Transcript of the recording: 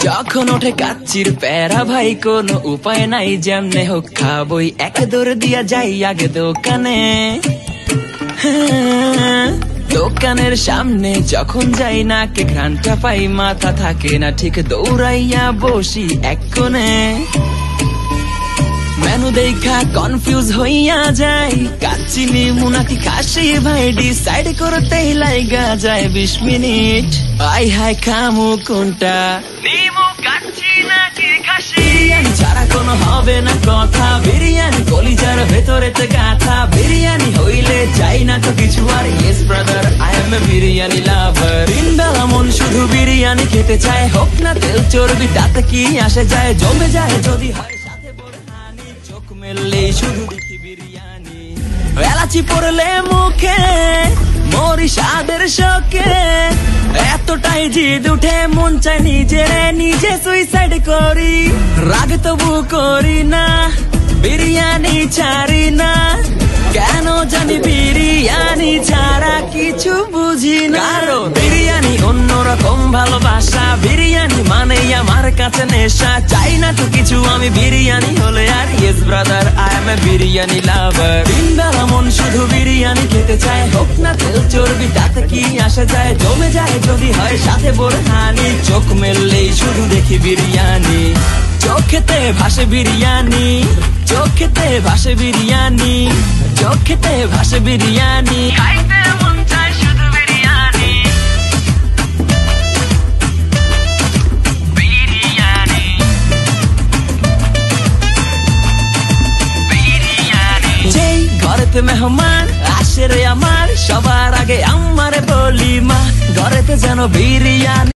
যখন ওঠে কাচ্চির প্যারা ভাই কোনো উপায় নাই, যেমনে হোক খাবই, এক দৌড় দিয়া যাই আগে দোকানে। দোকানের সামনে যখন যাই নাকে ঘ্রাণটা পাই, মাথা থাকে না ঠিক, দৌড়াইয়া বসি এক কোণে। মেনু দেখা কনফিউজ হইয়া যাই, কাচ্চি নিমু নাকি খাসি ভাই ডিসাইড করতেই লাইগা যায় 20 মিনিট। আই হাই খামু কোনটা, নিমু কাচ্চি নাকি খাসি? বিরিয়ানি ছাড়া কোনো হবে না কথা, বিরিয়ানি কলিজার ভেতরেতে গাথা। বিরিয়ানি হইলে চাই না তো কিছু আর, yes brother I M A biryani লাভার। দিনবেলা মন শুধু বিরিয়ানি খেতে চায়, হোক না তেল চর্বি তাতে কি আসে যায়, জমে যায় যদি হয় চোখ মেললে শুধু দেখি বিরিয়ানি। এলাচি পড়লে মুখে মরি স্বাদের শোকে, এতটাই জিদ উঠে মন চাই নিজে সুইসাইড করি। রাগ তবু করি না, বিরিয়ানি ছাড়ি না, কেন জানি বিরিয়ানি ছাড়া কিছু বুঝি না। কারণ বিরিয়ানি অন্যরকম ভালোবাসা, বিরিয়ানি মানেই আমার কাছে নেশা। চাই না তো কিছু আমি বিরিয়ানি হলে আর, yes brother I M A biryani লাভার। দিনবেলা মন শুধু বিরিয়ানি খেতে চায়, হোক না তেল চর্বি তাতে কি আসে যায়, জমে যায় যদি হয় সাথে বোরহানি। চোখ মেললেই শুধু দেখি বিরিয়ানি, চোখেতে ভাসে বিরিয়ানি, চোখেতে ভাসে বিরিয়ানি, চোখেতে ভাসে বিরিয়ানি। খাইতে মন চায় শুধু বিরিয়ানি, বিরিয়ানি, বিরিয়ানি। যেই ঘরেতে মেহমান আসে রে আমার, সবার আগে আমারে বলি মা, ঘরেতে যেন বিরিয়ানি।